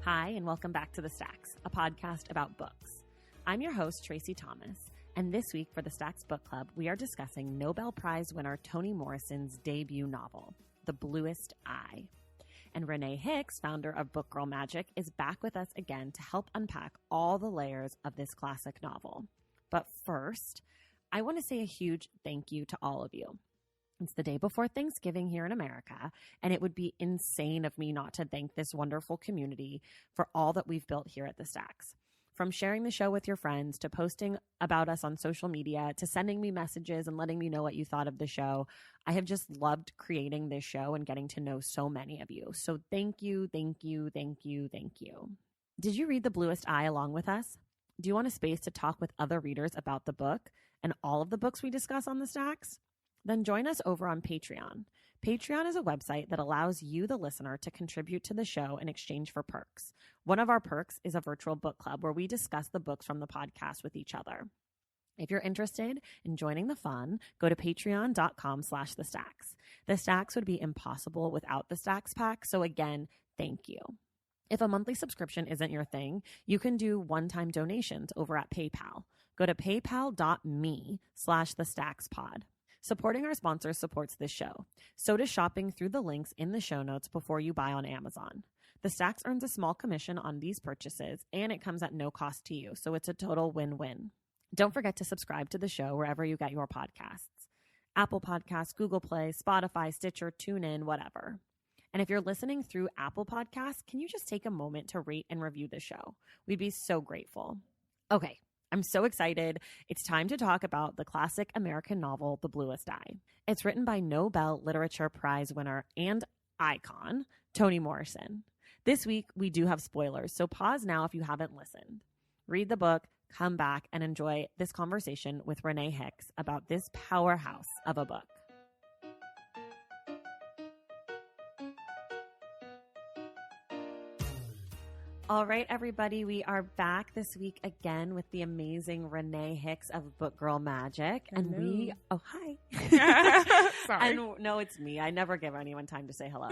Hi, and welcome back to The Stacks, a podcast about books. I'm your host, Tracy Thomas, and this week for the Stacks Book Club, we are discussing Nobel Prize winner Toni Morrison's debut novel, The Bluest Eye. And Renée Hicks, founder of Book Girl Magic, is back with us again to help unpack all the layers of this classic novel. But first, I want to say a huge thank you to all of you. It's the day before Thanksgiving here in America, and it would be insane of me not to thank this wonderful community for all that we've built here at The Stacks. From sharing the show with your friends, to posting about us on social media, to sending me messages and letting me know what you thought of the show, I have just loved creating this show and getting to know so many of you. So thank you, thank you, thank you, thank you. Did you read The Bluest Eye along with us? Do you want a space to talk with other readers about the book and all of the books we discuss on The Stacks? Then join us over on Patreon. Patreon is a website that allows you, the listener, to contribute to the show in exchange for perks. One of our perks is a virtual book club where we discuss the books from the podcast with each other. If you're interested in joining the fun, go to patreon.com/thestacks. The Stacks would be impossible without the Stacks Pack, so again, thank you. If a monthly subscription isn't your thing, you can do one-time donations over at PayPal. Go to paypal.me/thestackspod. Supporting our sponsors supports this show. So does shopping through the links in the show notes before you buy on Amazon. The Stacks earns a small commission on these purchases, and it comes at no cost to you, so it's a total win-win. Don't forget to subscribe to the show wherever you get your podcasts. Apple Podcasts, Google Play, Spotify, Stitcher, TuneIn, whatever. And if you're listening through Apple Podcasts, can you just take a moment to rate and review the show? We'd be so grateful. Okay. I'm so excited. It's time to talk about the classic American novel, The Bluest Eye. It's written by Nobel Literature Prize winner and icon, Toni Morrison. This week, we do have spoilers, so pause now if you haven't listened. Read the book, come back, and enjoy this conversation with Renée Hicks about this powerhouse of a book. All right, everybody, we are back this week again with the amazing Renée Hicks of Book Girl Magic. Hello. And hi. Sorry. And no, it's me. I never give anyone time to say hello.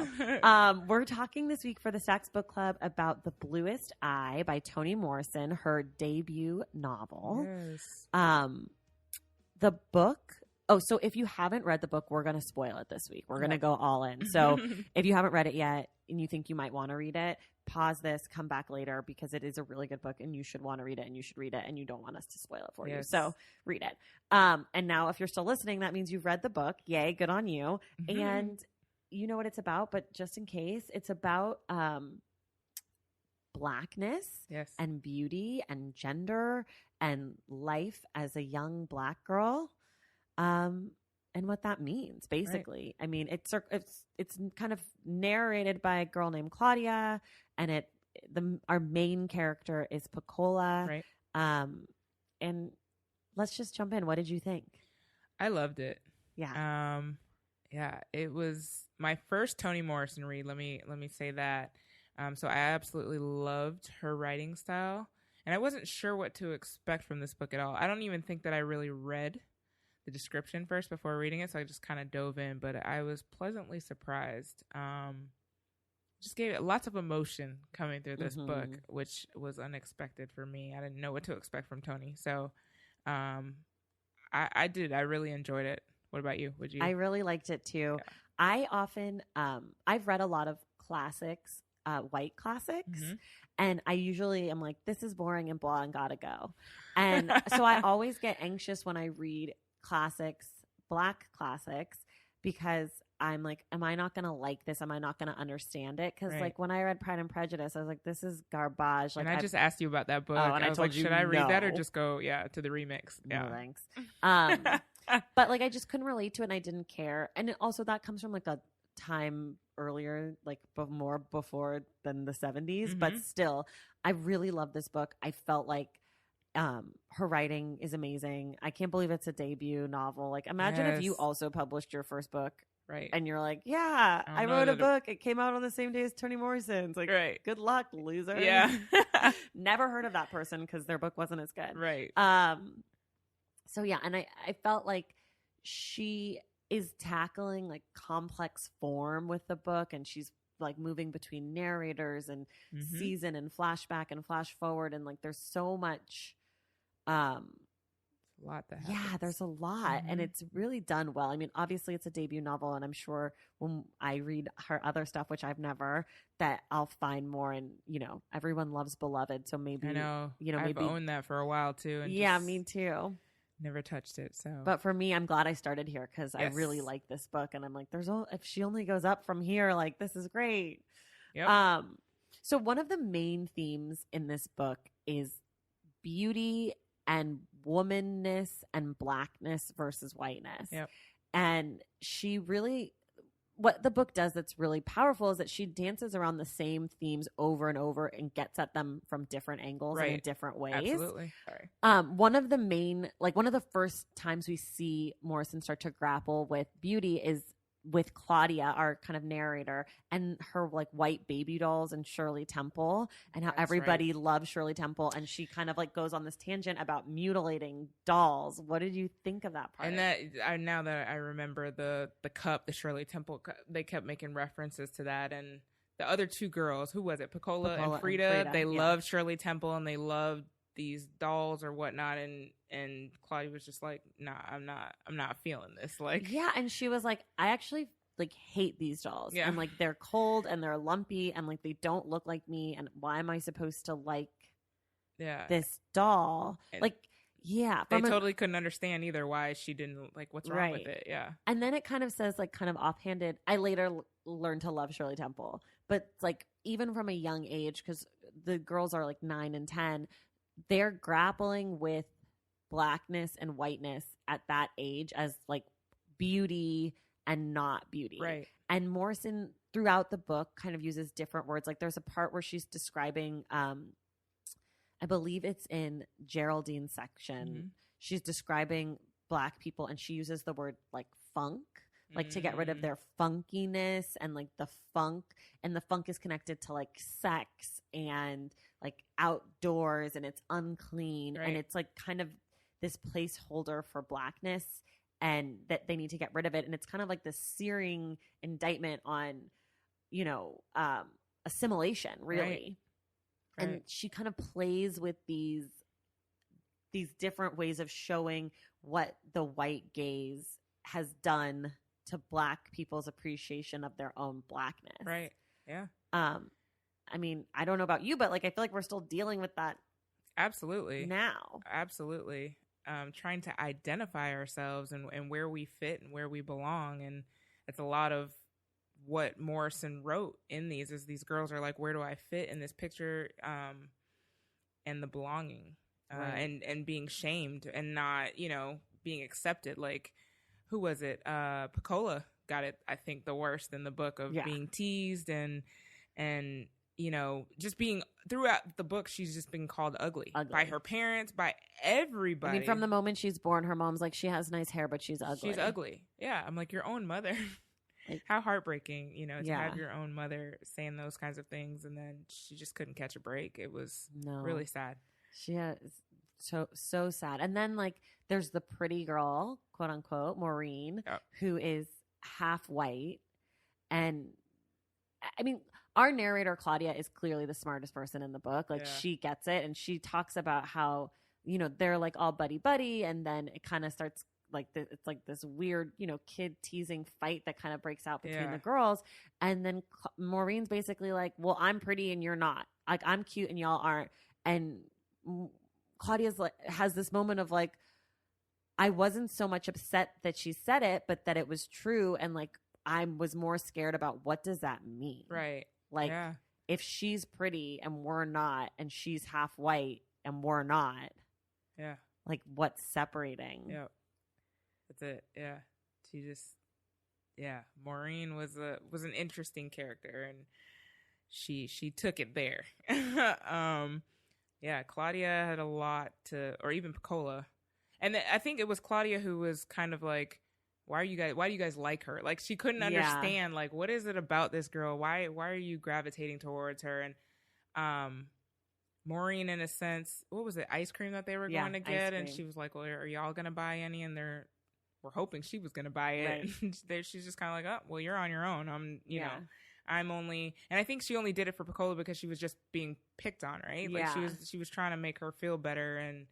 We're talking this week for the Stacks Book Club about The Bluest Eye by Toni Morrison, her debut novel. Yes. The book... Oh, so if you haven't read the book, we're going to spoil it this week. We're going to go all in. So if you haven't read it yet and you think you might want to read it, pause this, come back later, because it is a really good book and you should want to read it and you should read it and you don't want us to spoil it for you. So read it. And now if you're still listening, that means you've read the book. Yay, good on you. Mm-hmm. And you know what it's about, but just in case, it's about Blackness and beauty and gender and life as a young Black girl. And what that means, basically. Right. I mean, it's kind of narrated by a girl named Claudia, and our main character is Piccola. Right. And let's just jump in. What did you think? I loved it. Yeah. It was my first Toni Morrison read. Let me say that. So I absolutely loved her writing style, and I wasn't sure what to expect from this book at all. I don't even think that I really read the description first before reading it, so I just kind of dove in, but I was pleasantly surprised. Just gave it lots of emotion coming through this book, which was unexpected for me. I didn't know what to expect from Toni, so I really enjoyed it. What about you? Would you? I really liked it too. Yeah. I often I've read a lot of classics, white classics, and I usually am like, this is boring and blah and gotta go, and so I always get anxious when I read classics, Black classics, because I'm like, am I not going to like this? Am I not going to understand it? Because like when I read Pride and Prejudice, I was like, this is garbage. Like, and I just asked you about that book. And I was told like, you should I read no. that or just go, to the remix? Yeah. No, thanks. But like, I just couldn't relate to it and I didn't care. And also that comes from like a time earlier, like more before than the 70s. But still, I really love this book. I felt like her writing is amazing. I can't believe it's a debut novel. Like, imagine if you also published your first book, right? And you're like, yeah, I wrote a book. It came out on the same day as Toni Morrison's. Like, right. Good luck, loser. Yeah. Never heard of that person because their book wasn't as good. Right. So yeah, and I felt like she is tackling like complex form with the book, and she's like moving between narrators and Mm-hmm. season and flashback and flash forward. And like, there's so much, A lot that happens. yeah, there's a lot, and it's really done well. I mean, obviously it's a debut novel, and I'm sure when I read her other stuff, which I've never, that I'll find more. And, you know, everyone loves Beloved. So maybe, I know, you know, I've maybe owned that for a while too. And yeah, just me too. never touched it. So, But for me, I'm glad I started here because I Yes. really like this book, and I'm like, if she only goes up from here, like this is great. yep. So one of the main themes in this book is beauty and womanness and blackness versus whiteness. Yep. And she really, what the book does that's really powerful is that she dances around the same themes over and over and gets at them from different angles and in Right. different ways. Absolutely. Sorry. One of the first times we see Morrison start to grapple with beauty is with Claudia, our kind of narrator, and her like white baby dolls and Shirley Temple, and how That's everybody loves Shirley Temple, and she kind of like goes on this tangent about mutilating dolls. What did you think of that part? And that now that I remember the cup, the Shirley Temple cup, they kept making references to that. And the other two girls, who was it? Piccola and Frida. They loved Shirley Temple and they loved these dolls or whatnot. And Claudia was just like, nah, I'm not feeling this. Like, yeah, and she was like, I actually like hate these dolls. Yeah. And like they're cold and they're lumpy and like they don't look like me. And why am I supposed to like this doll? And like, yeah. They totally couldn't understand either why she didn't like what's wrong with it. Yeah. And then it kind of says like kind of offhanded. I later learned to love Shirley Temple, but like even from a young age, because the girls are like 9 and 10, they're grappling with blackness and whiteness at that age as like beauty and not beauty. Right. And Morrison throughout the book kind of uses different words. Like there's a part where she's describing, I believe it's in Geraldine's section. Mm-hmm. She's describing Black people and she uses the word like funk, like to get rid of their funkiness and like the funk. And the funk is connected to like sex and like outdoors and it's unclean. Right. And it's like kind of this placeholder for Blackness and that they need to get rid of it. And it's kind of like this searing indictment on, you know, assimilation, really. Right. And she kind of plays with these different ways of showing what the white gaze has done to Black people's appreciation of their own Blackness. Right. Yeah. I mean, I don't know about you, but like I feel like we're still dealing with that. Absolutely. Now. Absolutely. Trying to identify ourselves and where we fit and where we belong. And it's a lot of what Morrison wrote in these is these girls are like, where do I fit in this picture? And the belonging, right. and being shamed and not, you know, being accepted. Like, who was it? Piccola got it, I think, the worst in the book of being teased and, you know, just being throughout the book, she's just been called ugly by her parents, by everybody. I mean, from the moment she's born, her mom's like, she has nice hair, but she's ugly. She's ugly. Yeah. I'm like, your own mother. Like, how heartbreaking, you know, to have your own mother saying those kinds of things. And then she just couldn't catch a break. It was really sad. She has so sad. And then like, there's the pretty girl, quote unquote, Maureen, who is half white. And I mean, our narrator, Claudia, is clearly the smartest person in the book. Like she gets it. And she talks about how, you know, they're like all buddy. And then it kind of starts like it's like this weird, you know, kid teasing fight that kind of breaks out between the girls. And then Maureen's basically like, well, I'm pretty and you're not. Like I'm cute and y'all aren't. And Claudia's like, has this moment of like, I wasn't so much upset that she said it, but that it was true. And like, I was more scared about what does that mean? Right. Like if she's pretty and we're not, and she's half white and we're not. Yeah. Like what's separating? Yeah. That's it. Yeah. She just, Maureen was an interesting character and she took it there. Claudia had a lot or even Piccola. And I think it was Claudia who was kind of like, why do you guys like her? Like she couldn't understand, like, what is it about this girl? Why are you gravitating towards her? And, Maureen, in a sense, what was it? Ice cream that they were going to get. And she was like, well, are y'all going to buy any? And we're hoping she was going to buy it. Right. And she's just kind of like, oh, well, you're on your own. You know, I'm only, and I think she only did it for Piccola because she was just being picked on, right? Yeah. Like she was trying to make her feel better, and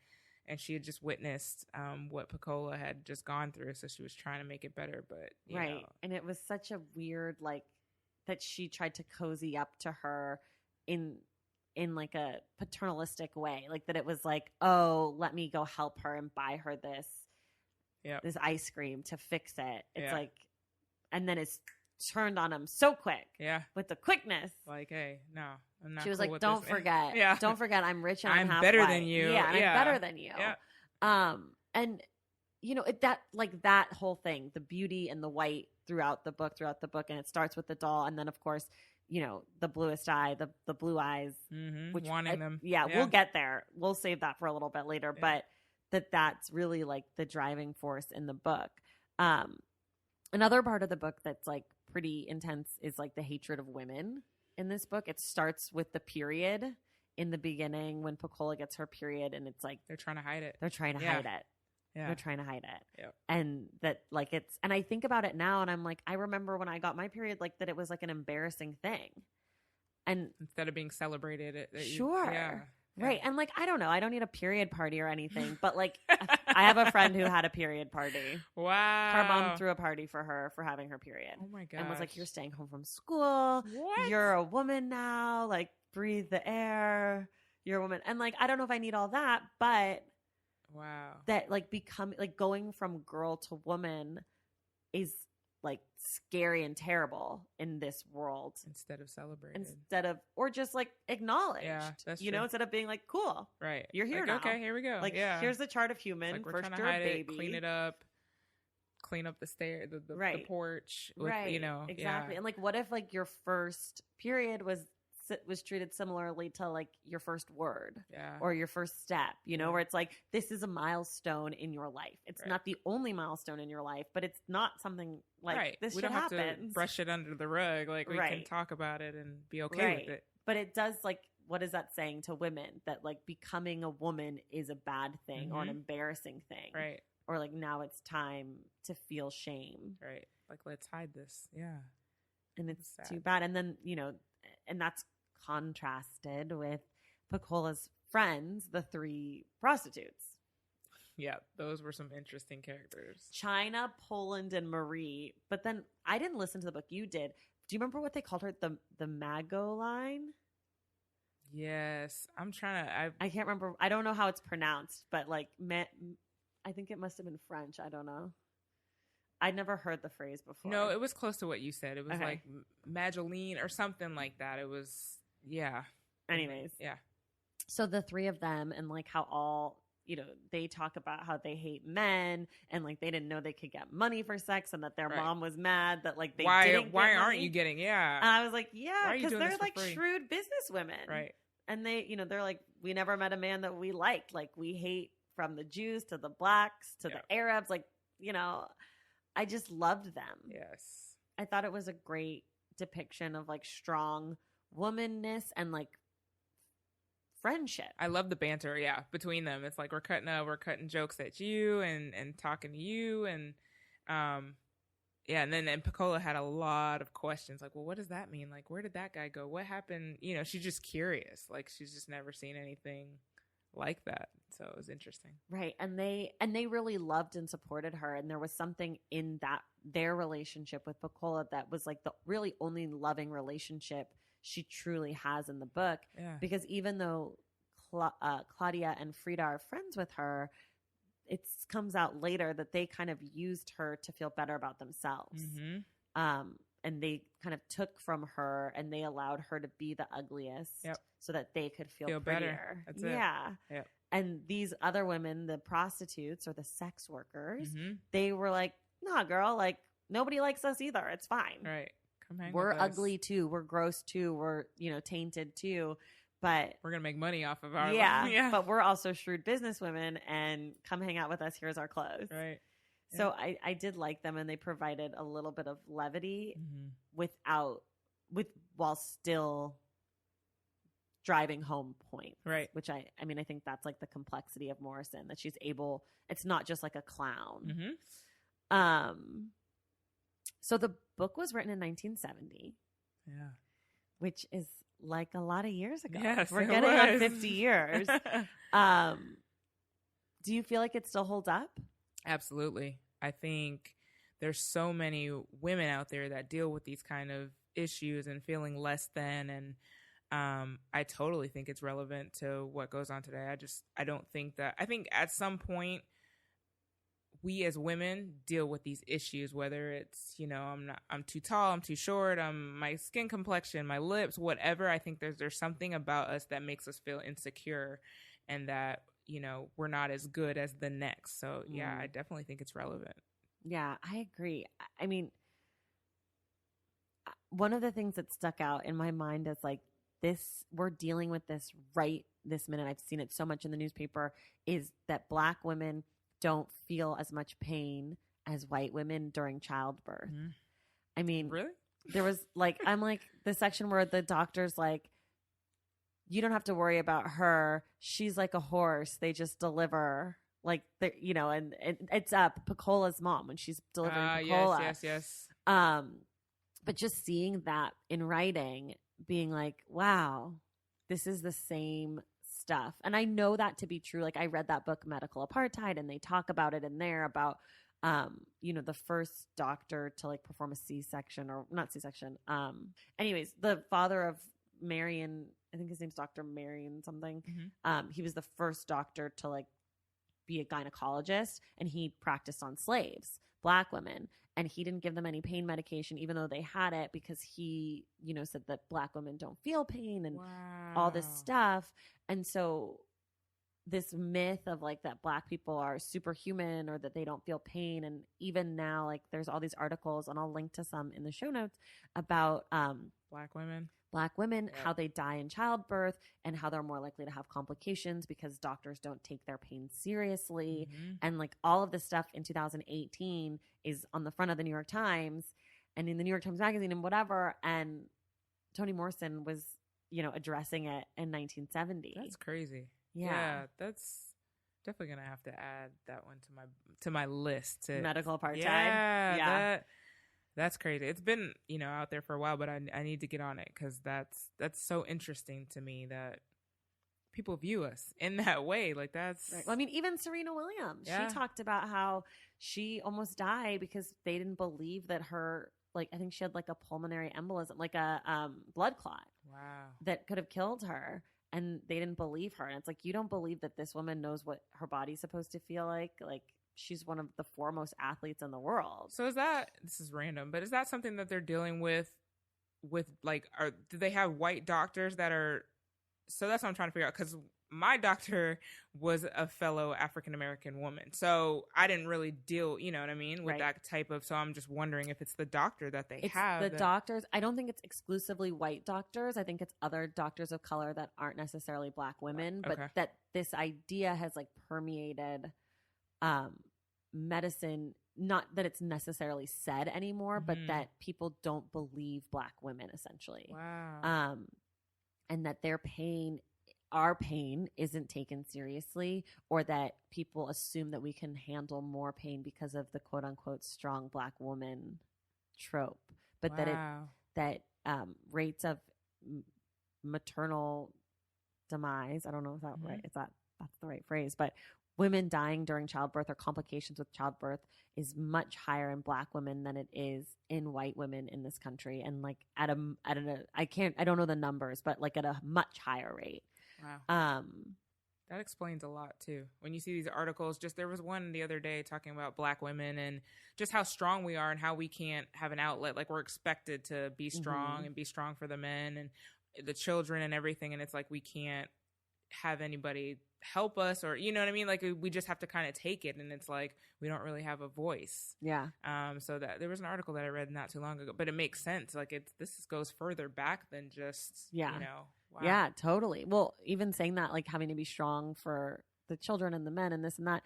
she had just witnessed what Piccola had just gone through, so she was trying to make it better. But you know. And it was such a weird, like, that she tried to cozy up to her in like a paternalistic way, like that it was like, oh, let me go help her and buy her this ice cream to fix it. It's like, and then it's turned on him so quick. Yeah. With the quickness. Like, hey, no, I'm not. She was cool like, with don't this. forget. Yeah. Don't forget, I'm rich and I'm better than you. Yeah, and I'm better than you. Yeah. And you know, that whole thing, the beauty and the white throughout the book, and it starts with the doll, and then of course, you know, the bluest eye, the blue eyes, which wanting them. Yeah, we'll get there. We'll save that for a little bit later, but that's really like the driving force in the book. Another part of the book that's like pretty intense is like the hatred of women in this book. It starts with the period in the beginning when Piccola gets her period, and it's like they're trying to hide it. They're trying to hide it. Yeah. They're trying to hide it. Yep. And that like and I think about it now and I'm like, I remember when I got my period, like that it was like an embarrassing thing. And instead of being celebrated. Sure. Yeah. Right. And like, I don't know. I don't need a period party or anything, but like I have a friend who had a period party. Wow. Her mom threw a party for her for having her period. Oh my God. And was like, you're staying home from school. What? You're a woman now. Like, breathe the air. You're a woman. And like, I don't know if I need all that, but wow. That like going from girl to woman is like scary and terrible in this world. Instead of celebrated. Or just like acknowledged. Yeah, that's you true. know, instead of being like, cool. Right. You're here like, now. Okay, here we go. Like, here's the chart of human. Like we're First, trying to you're hide a baby. it, clean it up, clean up the stair, the porch. With, right. You know. Exactly. Yeah. And like, what if like your first period was treated similarly to like your first word or your first step, you know, where it's like, this is a milestone in your life. It's not the only milestone in your life, but it's not something like this we shit don't have happens. to brush it under the rug. Like we can talk about it and be okay with it. But it does like, what is that saying to women? That like becoming a woman is a bad thing or an embarrassing thing. Right. Or like now it's time to feel shame. Right. Like let's hide this. Yeah. And it's too bad. And then, you know, and that's contrasted with Piccola's friends, the 3 prostitutes. Yeah, those were some interesting characters. China, Poland, and Marie. But then I didn't listen to the book. You did. Do you remember what they called her? The Mago line? Yes. I'm trying to... I can't remember. I don't know how it's pronounced, but like, I think it must have been French. I don't know. I'd never heard the phrase before. No, it was close to what you said. It was like Magdalene or something like that. It was... Yeah. Anyways. Yeah. So the 3 of them and like how all, you know, they talk about how they hate men and like they didn't know they could get money for sex and that their mom was mad that like they didn't why get aren't money. you getting and I was like, yeah, because they're like shrewd business women. Right. And they, you know, they're like, we never met a man that we liked. Like we hate from the Jews to the blacks to the Arabs. Like, you know, I just loved them. Yes. I thought it was a great depiction of like strong womanness and like friendship. I love the banter, between them. It's like we're cutting jokes at you and talking to you and and then Piccola had a lot of questions like, well, what does that mean? Like, where did that guy go? What happened? You know, she's just curious. Like she's just never seen anything like that. So it was interesting. Right. And they really loved and supported her. And there was something in their relationship with Piccola that was like the really only loving relationship she truly has in the book. Yeah. Because even though Claudia and Frida are friends with her, it comes out later that they kind of used her to feel better about themselves. Mm-hmm. And they kind of took from her and they allowed her to be the ugliest so that they could feel prettier. Better. That's it. Yep. And these other women, the prostitutes or the sex workers, they were like, nah, girl, like nobody likes us either. It's fine. Right. We're ugly too. We're gross too. We're, you know, tainted too. But we're going to make money off of our yeah. But we're also shrewd businesswomen and come hang out with us. Here's our clothes. Right. So I did like them and they provided a little bit of levity while still driving home points. Right. Which I mean, I think that's like the complexity of Morrison, that she's able, it's not just like a clown. Mm-hmm. So the book was written in 1970. Yeah. Which is like a lot of years ago. Yes, we're it getting on was. 50 years. Do you feel like it still holds up? Absolutely. I think there's so many women out there that deal with these kind of issues and feeling less than, and I totally think it's relevant to what goes on today. I don't think that, I think at some point we as women deal with these issues, whether it's, I'm too tall, I'm too short, my skin complexion, my lips, whatever. I think there's something about us that makes us feel insecure, and that, we're not as good as the next. So yeah, I definitely think it's relevant. Yeah, I agree. I mean, one of the things that stuck out in my mind is like, we're dealing with this right this minute. I've seen it so much in the newspaper, is that Black women don't feel as much pain as white women during childbirth. Mm-hmm. I mean, really? There was I'm like the section where the doctor's like, you don't have to worry about her. She's like a horse. They just deliver like, and it's Pacola's mom when she's delivering Pacola. Yes. But just seeing that in writing, being like, wow, this is the same stuff. And I know that to be true. Like, I read that book, Medical Apartheid, and they talk about it in there about, the first doctor to like perform a C-section, or not C-section. Anyways, the father of Marion, I think his name's Dr. Marion something. Mm-hmm. He was the first doctor to like be a gynecologist, and he practiced on slaves, Black women. And he didn't give them any pain medication, even though they had it, because he, said that Black women don't feel pain and all this stuff. And so this myth of like that Black people are superhuman, or that they don't feel pain. And even now, like there's all these articles, and I'll link to some in the show notes, about Black women, yep, how they die in childbirth, and how they're more likely to have complications because doctors don't take their pain seriously. Mm-hmm. And like all of this stuff in 2018 is on the front of the New York Times and in the New York Times Magazine and whatever. And Toni Morrison was, addressing it in 1970. That's crazy. Yeah. That's definitely going to have to add that one to my list. Medical Apartheid. Yeah. That's crazy. It's been, out there for a while, but I need to get on it, because that's so interesting to me that people view us in that way. Like, that's right. Well, I mean, even Serena Williams, she talked about how she almost died because they didn't believe that her, like, I think she had like a pulmonary embolism, like a blood clot. Wow. That could have killed her. And they didn't believe her. And it's like, you don't believe that this woman knows what her body's supposed to feel like? Like, she's one of the foremost athletes in the world. So this is random, but is that something that they're dealing with like, do they have white doctors that are, so that's what I'm trying to figure out. Cause my doctor was a fellow African-American woman. So I didn't really deal, you know what I mean? With that type of, so I'm just wondering if it's the doctor that they have. The doctors. I don't think it's exclusively white doctors. I think it's other doctors of color that aren't necessarily Black women, but that this idea has like permeated, medicine, not that it's necessarily said anymore, but that people don't believe Black women essentially. Wow. And that our pain isn't taken seriously, or that people assume that we can handle more pain because of the quote unquote strong Black woman trope, but that rates of maternal demise, I don't know if that's right, that's the right phrase, but women dying during childbirth or complications with childbirth is much higher in Black women than it is in white women in this country. And like I don't know the numbers, but like at a much higher rate. Wow. That explains a lot too. When you see these articles, there was one the other day talking about Black women and just how strong we are and how we can't have an outlet. Like, we're expected to be strong and be strong for the men and the children and everything. And it's like, we can't have anybody help us, or, you know what I mean? Like, we just have to kind of take it. And it's like, we don't really have a voice. Yeah. So that there was an article that I read not too long ago, but it makes sense. Like, this goes further back than just, Wow. Yeah, totally. Well, even saying that, like having to be strong for the children and the men and this and that,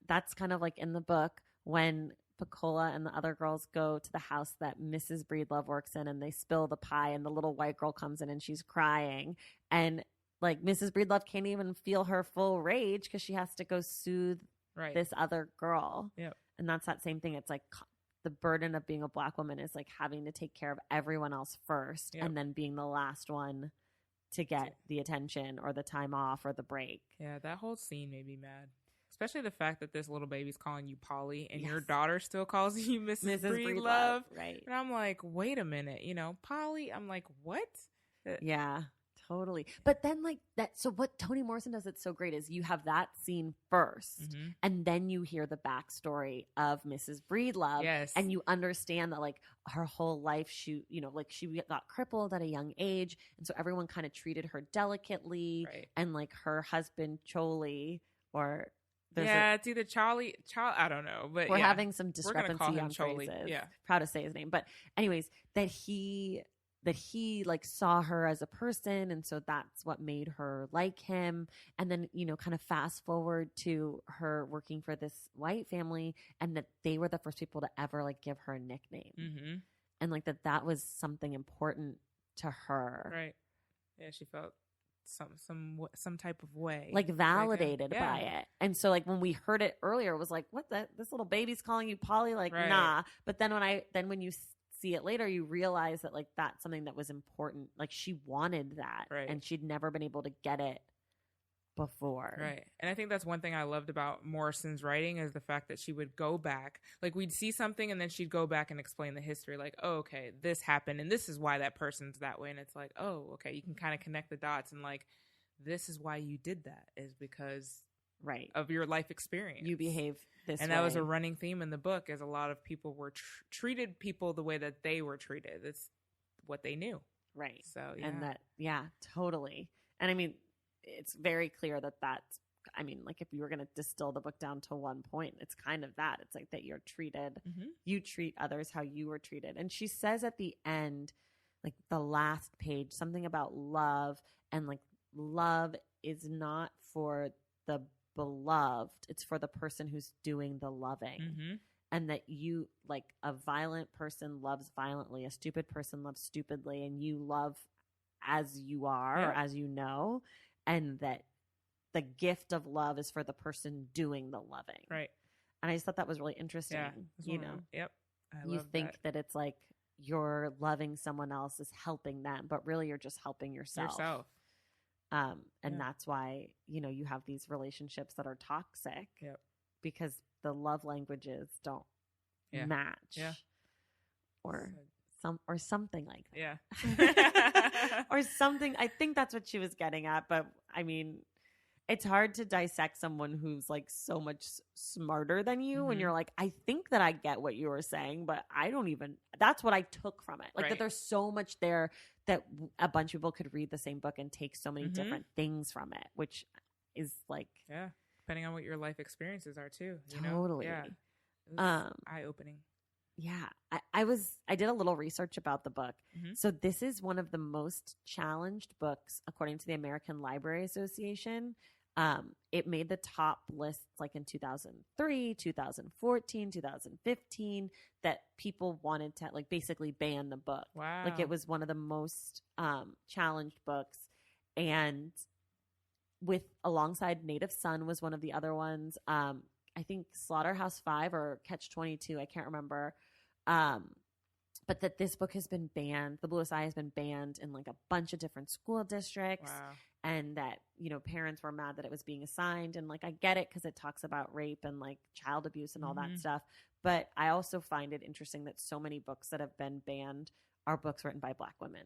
that's kind of like in the book when Pacola and the other girls go to the house that Mrs. Breedlove works in, and they spill the pie, and the little white girl comes in and she's crying, and like Mrs. Breedlove can't even feel her full rage because she has to go soothe this other girl. Yep. And that's that same thing. It's like the burden of being a Black woman is like having to take care of everyone else first and then being the last one to get the attention or the time off or the break. Yeah, that whole scene made me mad. Especially the fact that this little baby's calling you Polly and your daughter still calls you Mrs. Breedlove. Right. And I'm like, wait a minute, Polly. I'm like, what? Yeah, totally. But then like that, so what Toni Morrison does that's so great is you have that scene first and then you hear the backstory of Mrs. Breedlove. Yes. And you understand that like her whole life, she got crippled at a young age. And so everyone kind of treated her delicately. Right. And like her husband, Choli, or... it's either Charlie. I don't know, but we're having some discrepancy on Choli. phrases. Yeah, proud to say his name, but anyways, that he like saw her as a person, and so that's what made her like him. And then kind of fast forward to her working for this white family, and that they were the first people to ever like give her a nickname, and like that was something important to her. Right. Yeah, she felt some type of way, like validated by it. And so like when we heard it earlier, it was like, what, this little baby's calling you Polly, like nah. But then when you see it later, you realize that like that's something that was important. Like she wanted that, and she'd never been able to get it before. Right. And I think that's one thing I loved about Morrison's writing is the fact that she would go back, like we'd see something and then she'd go back and explain the history, like, oh, okay, this happened and this is why that person's that way. And it's like, oh, okay, you can kind of connect the dots and like, this is why you did that, is because of your life experience. You behave this way. And that was a running theme in the book, is a lot of people were treated people the way that they were treated. It's what they knew. Right. So, yeah. And that, totally. And I mean, it's very clear that's, I mean, like if you were going to distill the book down to one point, it's kind of that. It's like that you're treated, you treat others how you were treated. And she says at the end, like the last page, something about love, and like love is not for the beloved, it's for the person who's doing the loving. And that you, like a violent person loves violently, a stupid person loves stupidly, and you love as you are or as you know. And that the gift of love is for the person doing the loving. Right. And I just thought that was really interesting. Yep. You think that it's like you're loving someone else is helping them, but really you're just helping yourself. And that's why, you have these relationships that are toxic because the love languages don't match. Yeah. Or something like that. Yeah. Or something. I think that's what she was getting at. But I mean, it's hard to dissect someone who's like so much smarter than you when you're like, I think that I get what you were saying, but I don't even, that's what I took from it. Like that there's so much there that a bunch of people could read the same book and take so many different things from it, which is like. Yeah. Depending on what your life experiences are too. Totally. Yeah. It was eye-opening. Yeah, I did a little research about the book. So this is one of the most challenged books according to the American Library Association. It made the top lists like in 2003, 2014, 2015 that people wanted to like basically ban the book. Wow. Like it was one of the most challenged books. And alongside Native Son was one of the other ones. I think Slaughterhouse-5 or Catch-22, I can't remember. But that this book has been banned. The Bluest has been banned in like a bunch of different school districts. Wow. And that, parents were mad that it was being assigned. And like, I get it because it talks about rape and like child abuse and all that stuff. But I also find it interesting that so many books that have been banned are books written by Black women.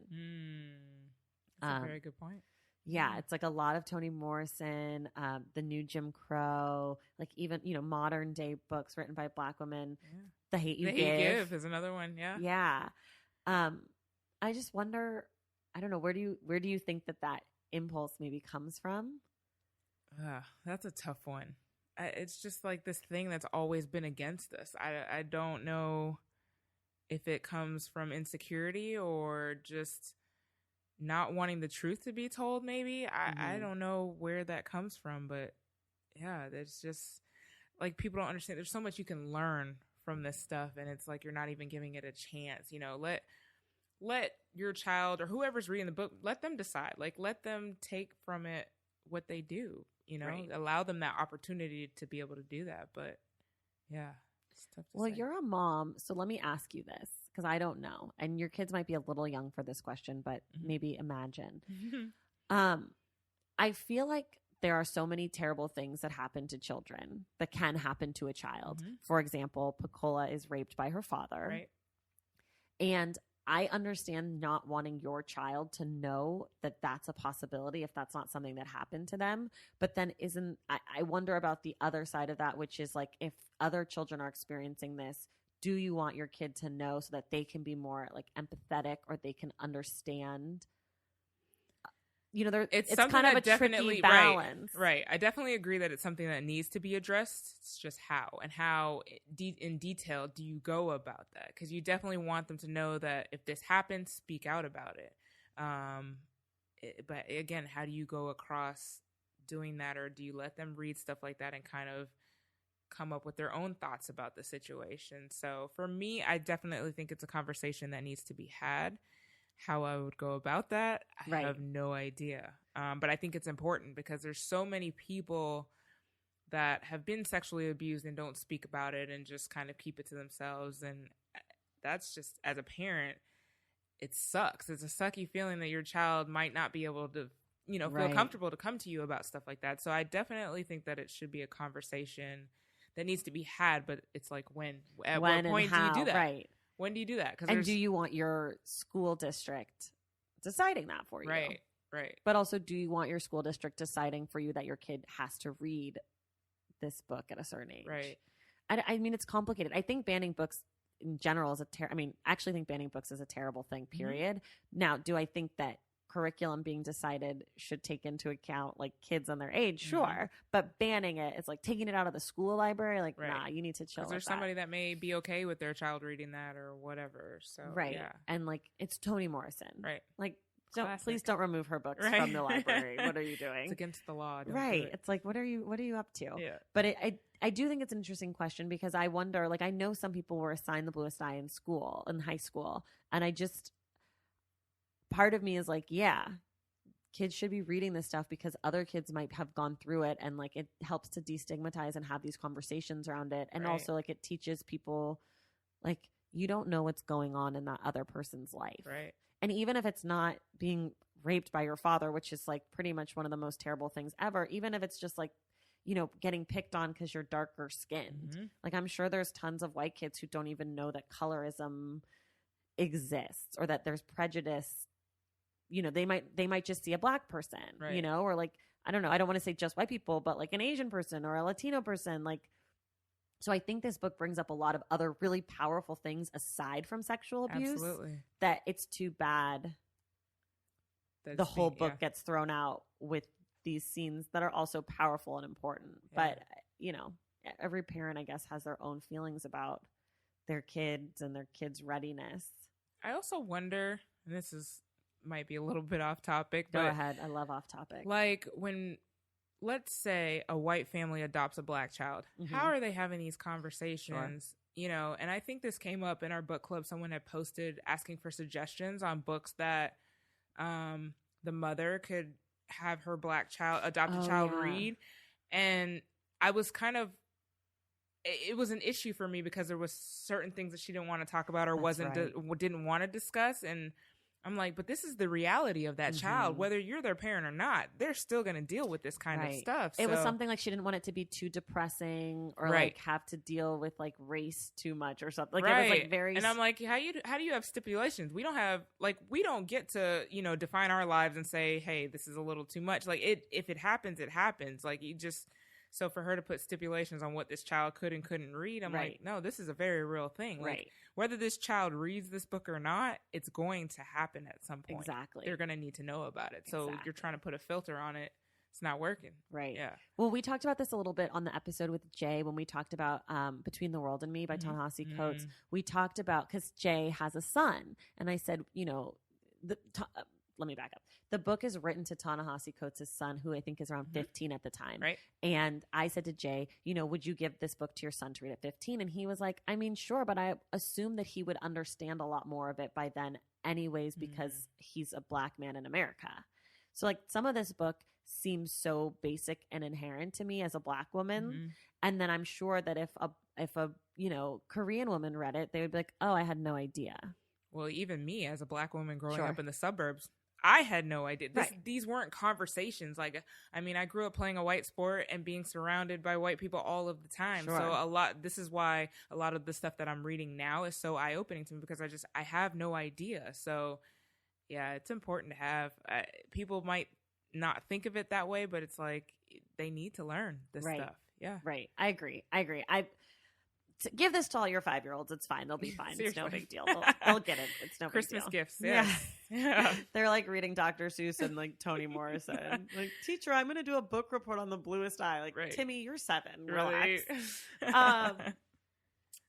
That's a very good point. Yeah, it's like a lot of Toni Morrison, the new Jim Crow, like even, modern day books written by Black women. Yeah. The Hate You Give is another one. Yeah. Yeah. I just wonder, I don't know, where do you think that impulse maybe comes from? That's a tough one. It's just like this thing that's always been against us. I don't know if it comes from insecurity or just not wanting the truth to be told, maybe. I don't know where that comes from, but yeah, there's just like people don't understand. There's so much you can learn from this stuff, and it's like you're not even giving it a chance. Let your child or whoever's reading the book, let them decide. Like, let them take from it what they do. Allow them that opportunity to be able to do that. But yeah, It's tough to Well, say. you're a mom, so let me ask you this, because I don't know. And your kids might be a little young for this question, but maybe imagine. I feel like there are so many terrible things that happen to children that can happen to a child. For example, Pecola is raped by her father. Right. And I understand not wanting your child to know that that's a possibility if that's not something that happened to them. But then I wonder about the other side of that, which is like, if other children are experiencing this, do you want your kid to know so that they can be more like empathetic, or they can understand? You know, it's kind of a tricky balance. Right. I definitely agree that it's something that needs to be addressed. It's just how in detail do you go about that? Because you definitely want them to know that if this happens, speak out about it. But again, how do you go across doing that? Or do you let them read stuff like that and kind of come up with their own thoughts about the situation? So for me, I definitely think it's a conversation that needs to be had. How I would go about that, I have no idea. But I think it's important because there's so many people that have been sexually abused and don't speak about it and just kind of keep it to themselves. And that's just, as a parent, it sucks. It's a sucky feeling that your child might not be able to, feel comfortable to come to you about stuff like that. So I definitely think that it should be a conversation that needs to be had. But it's like, at what point do you do that? Right. When do you do that? And do you want your school district deciding that for you? Right. But also, do you want your school district deciding for you that your kid has to read this book at a certain age? Right. I mean, it's complicated. I think banning books in general is I actually think banning books is a terrible thing, period. Now, do I think that curriculum being decided should take into account like kids and their age? Sure. But banning it, it's like taking it out of the school library. Like, nah, you need to chill. There's somebody that may be okay with their child reading that or whatever. So yeah. And like, it's Toni Morrison. Right. Like, please don't remove her books from the library. What are you doing? It's against the law. Don't right. do it. It's like, what are you up to? Yeah. But I do think it's an interesting question, because I wonder, like, I know some people were assigned the Bluest eye in high school. And part of me is like, yeah, kids should be reading this stuff because other kids might have gone through it, and like it helps to destigmatize and have these conversations around it. And also like it teaches people, like, you don't know what's going on in that other person's life. Right. And even if it's not being raped by your father, which is like pretty much one of the most terrible things ever, even if it's just like, getting picked on because you're darker skinned. Like, I'm sure there's tons of white kids who don't even know that colorism exists, or that there's prejudice. They might just see a black person, or like, I don't know. I don't want to say just white people, but like an Asian person or a Latino person. Like, so I think this book brings up a lot of other really powerful things aside from sexual abuse. Absolutely. That it's too bad the whole book gets thrown out with these scenes that are also powerful and important. Yeah. But, every parent, I guess, has their own feelings about their kids and their kids' readiness. I also wonder, and this might be a little bit off topic, but go ahead. I love off topic. Like, when, let's say, a white family adopts a black child, how are they having these conversations? Sure. And I think this came up in our book club. Someone had posted asking for suggestions on books that the mother could have her black adopted child read. And I was it was an issue for me because there was certain things that she didn't want to talk about or didn't want to discuss. And I'm like, but this is the reality of that child. Whether you're their parent or not, they're still going to deal with this kind of stuff. It was something like she didn't want it to be too depressing or like have to deal with like race too much or something. Like it was like very. And I'm like, how do you have stipulations? We don't get to define our lives and say, hey, this is a little too much. Like if it happens, it happens. Like you just. So for her to put stipulations on what this child could and couldn't read, I'm like, no, this is a very real thing. Like, whether this child reads this book or not, it's going to happen at some point. Exactly. They're going to need to know about it. So you're trying to put a filter on it. It's not working. Right. Yeah. Well, we talked about this a little bit on the episode with Jay when we talked about Between the World and Me by Ta-Nehisi Coates. We talked about, because Jay has a son. And I said, let me back up. The book is written to Ta-Nehisi Coates' son, who I think is around 15 at the time. Right. And I said to Jay, would you give this book to your son to read at 15? And he was like, I mean, sure, but I assume that he would understand a lot more of it by then anyways, because he's a black man in America. So like some of this book seems so basic and inherent to me as a black woman. And then I'm sure that if if a, Korean woman read it, they would be like, oh, I had no idea. Well, even me as a Black woman growing Sure. up in the suburbs, I had no idea. Right. These weren't conversations. Like, I mean, I grew up playing a white sport and being surrounded by white people all of the time. Sure. So this is why a lot of the stuff that I'm reading now is so eye-opening to me, because I have no idea. So yeah, it's important to have, people might not think of it that way, but it's like, they need to learn this stuff. Yeah. Right. I agree. Give this to all your 5-year-olds. It's fine. They'll be fine. It's no big deal. They'll get it. It's no Christmas big deal. gifts. Yes. Yeah. They're like reading Dr. Seuss and like Toni Morrison. Like, teacher, I'm going to do a book report on the bluest eye. Like, right. Timmy, you're 7. Relax.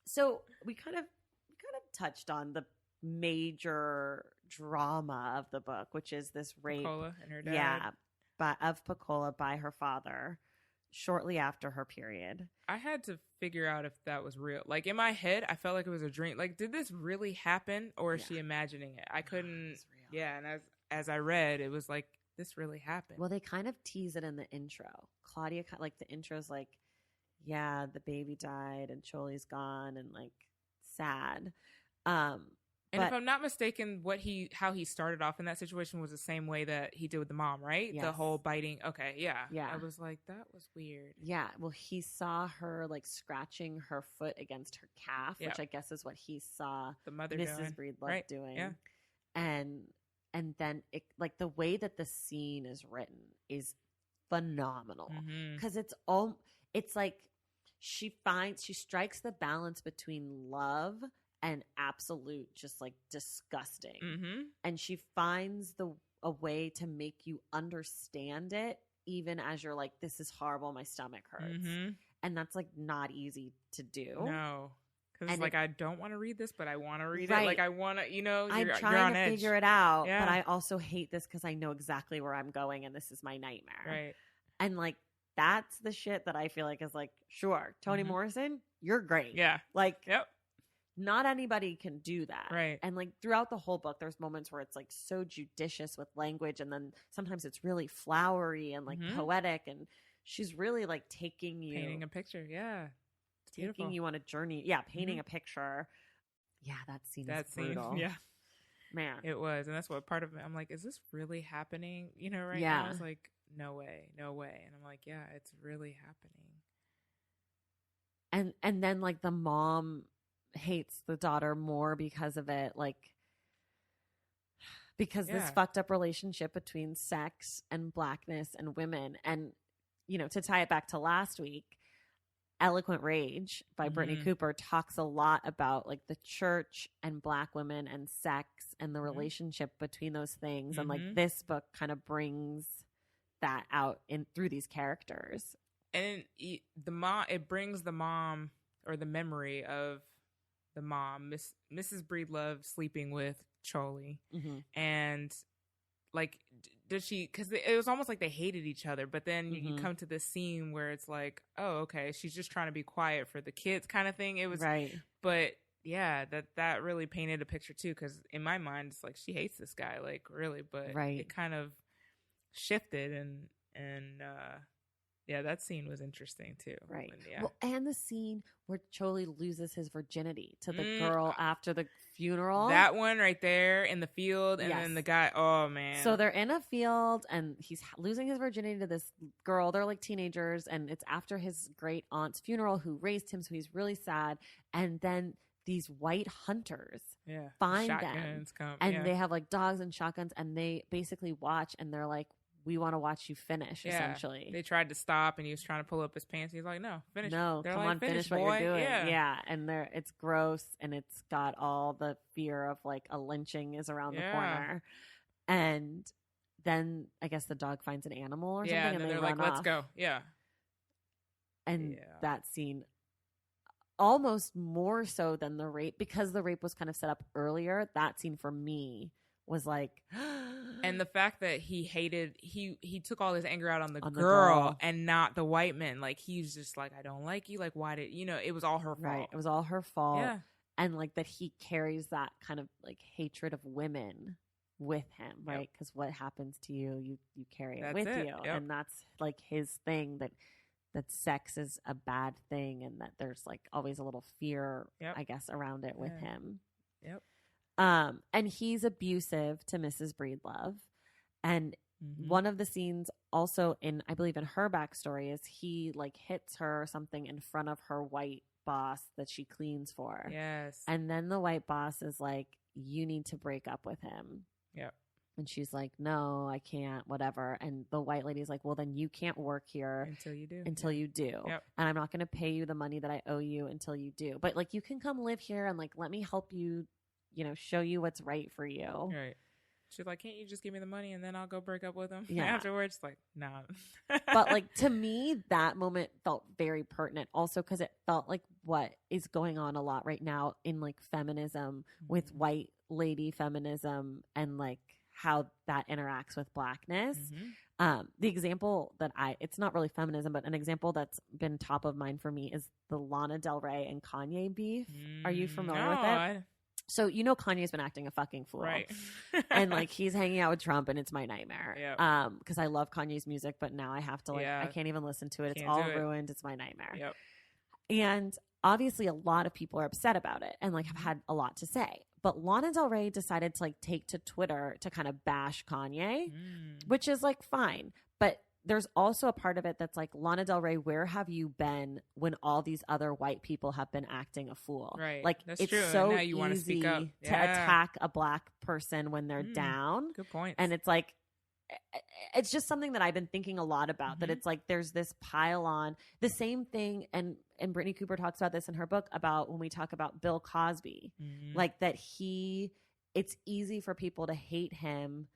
So we kind of touched on the major drama of the book, which is this rape. Pecola and her dad. Yeah. Of Pecola by her father shortly after her period. I had to figure out if that was real. Like, in my head, I felt like it was a dream. Like, did this really happen, or is she imagining it? I couldn't. Yeah, and as I read, it was like, this really happened. Well, they kind of tease it in the intro. Claudia, like, the intro's like, yeah, the baby died and Choli's gone and like sad. And if I'm not mistaken, how he started off in that situation was the same way that he did with the mom, right? Yes. The whole biting. Okay, yeah. Yeah. I was like, that was weird. Yeah. Well, he saw her like scratching her foot against her calf, which I guess is what he saw the mother Mrs. doing. Breedlove doing. Yeah. And then it, like, the way that the scene is written is phenomenal, because it's like she strikes the balance between love and absolute just like disgusting, and she finds a way to make you understand it even as you're like, this is horrible, my stomach hurts, and that's like not easy to do. No, because it's like, I don't want to read this, but I want to read right. it. Like, I want to, I'm trying to figure it out, but I also hate this because I know exactly where I'm going and this is my nightmare. Right. And like, that's the shit that I feel like is like, sure, Toni Morrison, you're great. Yeah. Like, yep. Not anybody can do that. Right. And like throughout the whole book, there's moments where it's like so judicious with language, and then sometimes it's really flowery and like poetic, and she's really like painting a picture. Yeah. It's taking beautiful. you on a journey. Yeah. Painting a picture. Yeah. That scene is brutal. Yeah. Man. It was. And that's what part of it, I'm like, is this really happening? Right yeah. now? I was like, no way. And I'm like, yeah, it's really happening. And then like the mom hates the daughter more because of it, like, because this fucked up relationship between sex and blackness and women. And to tie it back to last week, Eloquent Rage by Brittany Cooper talks a lot about like the church and black women and sex and the relationship between those things, and like this book kind of brings that out through these characters. And it brings the mom, or the memory of the mom, Mrs. Breedlove, sleeping with Choli, and like, does she? Because it was almost like they hated each other, but then you come to this scene where it's like, oh, okay, she's just trying to be quiet for the kids, kind of thing. It was right, but yeah, that really painted a picture too. Because in my mind, it's like she hates this guy, like, really, but it kind of shifted, and yeah, that scene was interesting too. Right. Yeah. Well, and the scene where Choli loses his virginity to the girl after the funeral. That one right there in the field, and then the guy, oh man. So they're in a field and he's losing his virginity to this girl. They're like teenagers, and it's after his great aunt's funeral, who raised him, so he's really sad. And then these white hunters find them, and they have like dogs and shotguns, and they basically watch, and they're like, we want to watch you finish, essentially. They tried to stop, and he was trying to pull up his pants. He's like, no, finish. No, They're come like, on, finish what boy. you're doing. Yeah. And it's gross, and it's got all the fear of like a lynching is around the corner. And then I guess the dog finds an animal or something, and they're run like, let's off. go. Yeah. And that scene, almost more so than the rape, because the rape was kind of set up earlier, that scene for me was like, and the fact that he took all his anger out on the girl and not the white men. Like, he's just like, I don't like you. Like, why did it was all her fault. Right. It was all her fault. Yeah. And like that he carries that kind of like hatred of women with him, right? Because what happens to you, you carry it with you. Yep. And that's like his thing, that that sex is a bad thing and that there's like always a little fear, I guess, around it with him. Yep. And he's abusive to Mrs. Breedlove. And one of the scenes also I believe in her backstory is he like hits her or something in front of her white boss that she cleans for. Yes. And then the white boss is like, you need to break up with him. Yep. And she's like, no, I can't, whatever. And the white lady's like, well, then you can't work here until you do. You do. Yep. And I'm not going to pay you the money that I owe you until you do. But like, you can come live here and like, let me help you, show you what's right for you. Right. She's like, can't you just give me the money and then I'll go break up with him? Yeah. Afterwards, like, nah. But like, to me, that moment felt very pertinent also because it felt like what is going on a lot right now in like feminism with white lady feminism and like how that interacts with blackness. The example that it's not really feminism, but an example that's been top of mind for me is the Lana Del Rey and Kanye beef. Are you familiar with it? So, Kanye's been acting a fucking fool. Right. And like he's hanging out with Trump and it's my nightmare. Yep. Because I love Kanye's music, but now I have to I can't even listen to it. It's all ruined. It's my nightmare. Yep. And obviously a lot of people are upset about it and like have had a lot to say. But Lana Del Rey decided to like take to Twitter to kind of bash Kanye, which is like fine. But there's also a part of it that's like, Lana Del Rey, where have you been when all these other white people have been acting a fool? Right. Like, that's it's true. so now you want to easy speak up. to attack a black person when they're down. Good point. And it's like, it's just something that I've been thinking a lot about, that it's like there's this pile on. The same thing, and Brittany Cooper talks about this in her book about when we talk about Bill Cosby, like that it's easy for people to hate him,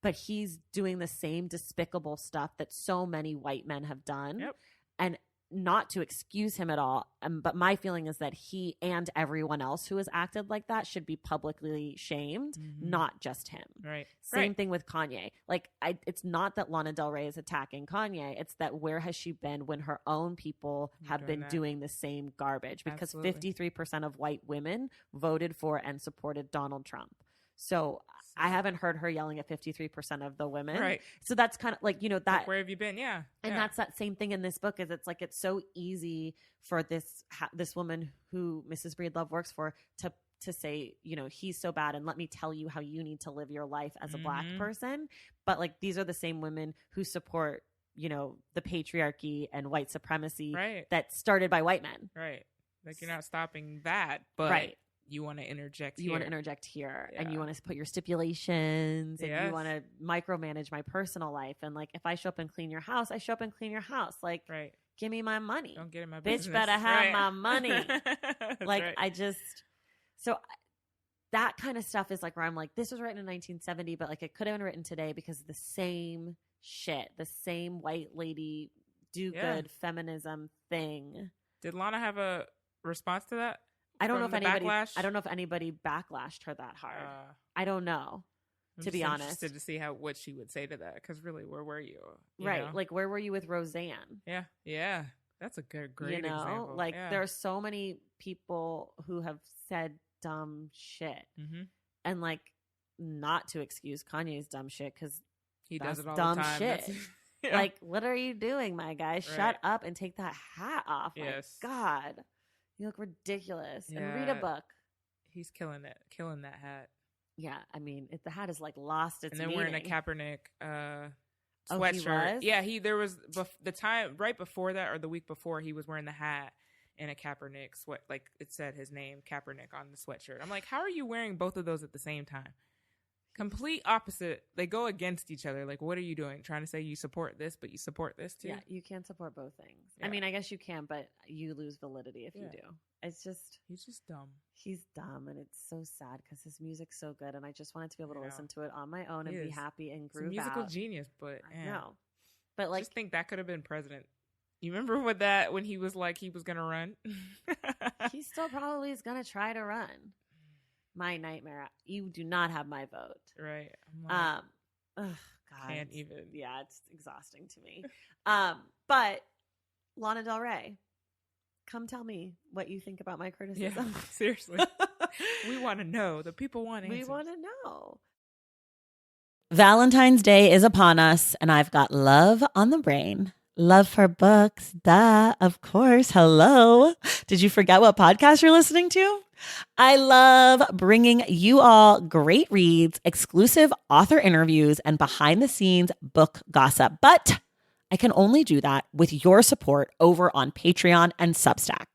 but he's doing the same despicable stuff that so many white men have done. Yep. And not to excuse him at all. But my feeling is that he and everyone else who has acted like that should be publicly shamed, not just him. Right. Same thing with Kanye. Like, it's not that Lana Del Rey is attacking Kanye. It's that where has she been when her own people have been doing the same garbage? Because 53% of white women voted for and supported Donald Trump. So I haven't heard her yelling at 53% of the women. Right. So that's kind of like, that. Like, where have you been? Yeah. And that's that same thing in this book is it's like, it's so easy for this woman who Mrs. Breedlove works for to say, he's so bad and let me tell you how you need to live your life as a black person. But like, these are the same women who support, the patriarchy and white supremacy that started by white men. Right. Like, you're not stopping that, but you want to interject here. You want to interject here and you want to put your stipulations and you want to micromanage my personal life. And like, if I show up and clean your house, I show up and clean your house. Like, give me my money. Don't get in my business. Bitch better have my money. Like, so that kind of stuff is like where I'm like, this was written in 1970, but like it could have been written today because the same shit, the same white lady do good feminism thing. Did Lana have a response to that? I don't know if anybody backlashed her that hard. I don't know, to be honest. Interested to see what she would say to that, because really, where were you? You right, know? Like where were you with Roseanne? Yeah, that's a great example. Like there are so many people who have said dumb shit, and like not to excuse Kanye's dumb shit because he does it all dumb the time. Shit. Like, what are you doing, my guy? Shut up and take that hat off. Yes, my God. You look ridiculous. And read a book. He's killing that hat. Yeah, I mean, the hat is like lost its meaning. And then wearing a Kaepernick sweatshirt. He was? There was the time right before that or the week before, he was wearing the hat and a Kaepernick sweat. Like, it said his name, Kaepernick, on the sweatshirt. I'm like, how are you wearing both of those at the same time? Complete opposite. They go against each other. Like, what are you doing? Trying to say you support this, but you support this too? Yeah, you can't support both things. Yeah. I mean, I guess you can, but you lose validity if you do. It's just... He's just dumb. He's dumb, and it's so sad because his music's so good, and I just wanted to be able to listen to it on my own and be happy and groove out. He's a musical genius, but... No. But like... I just think that could have been president. You remember when he was like he was going to run? He still probably is going to try to run. My nightmare. You do not have my vote. Right. I'm like, God. Can't even. Yeah, it's exhausting to me. But Lana Del Rey, come tell me what you think about my criticism. Yeah, seriously. We want to know. The people want answers. We want to know. Valentine's Day is upon us, and I've got love on the brain. Love for books. Duh. Of course. Hello. Did you forget what podcast you're listening to? I love bringing you all great reads, exclusive author interviews, and behind the scenes book gossip. But I can only do that with your support over on Patreon and Substack.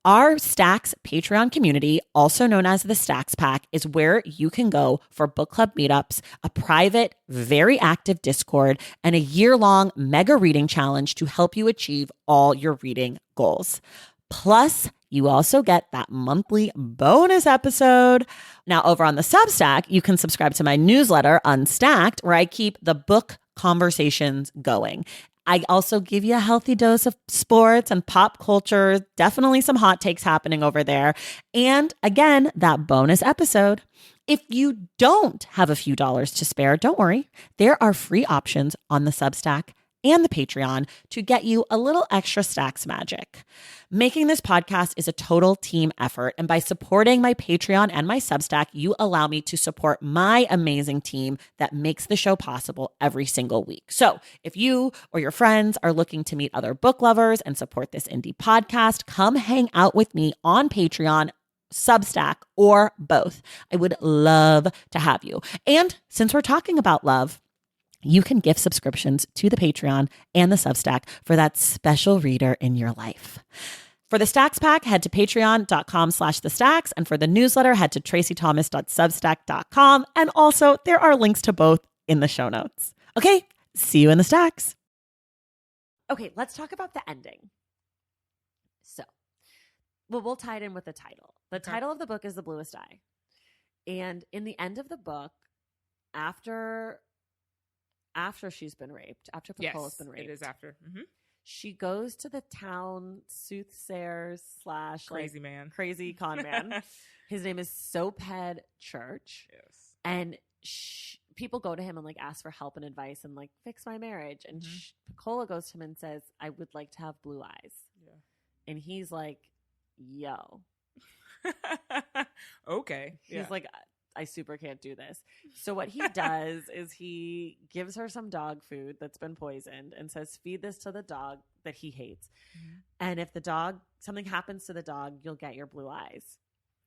Our Stacks Patreon community, also known as the Stacks Pack, is where you can go for book club meetups, a private, very active Discord, and a year-long mega reading challenge to help you achieve all your reading goals. Plus, you also get that monthly bonus episode. Now, over on the Substack, you can subscribe to my newsletter, Unstacked, where I keep the book conversations going. I also give you a healthy dose of sports and pop culture, definitely some hot takes happening over there. And again, that bonus episode. If you don't have a few dollars to spare, don't worry. There are free options on the Substack and the Patreon to get you a little extra Stacks magic. Making this podcast is a total team effort, and by supporting my Patreon and my Substack, you allow me to support my amazing team that makes the show possible every single week. So if you or your friends are looking to meet other book lovers and support this indie podcast, come hang out with me on Patreon, Substack, or both. I would love to have you. And since we're talking about love, you can gift subscriptions to the Patreon and the Substack for that special reader in your life. For the Stacks Pack, head to patreon.com/thestacks. And for the newsletter, head to tracythomas.substack.com. And also, there are links to both in the show notes. Okay, see you in the Stacks. Okay, let's talk about the ending. So, we'll tie it in with the title. The title of the book is The Bluest Eye. And in the end of the book, after she's been raped, after Picola's been raped. It is after. Mm-hmm. She goes to the town soothsayer / crazy man. Crazy con man. His name is Soaphead Church. Yes. And people go to him and like ask for help and advice and like fix my marriage. And Picola goes to him and says, I would like to have blue eyes. Yeah. And he's like, yo. Okay. He's like, I super can't do this. So what he does is he gives her some dog food that's been poisoned and says, feed this to the dog that he hates. Mm-hmm. And if something happens to the dog, you'll get your blue eyes.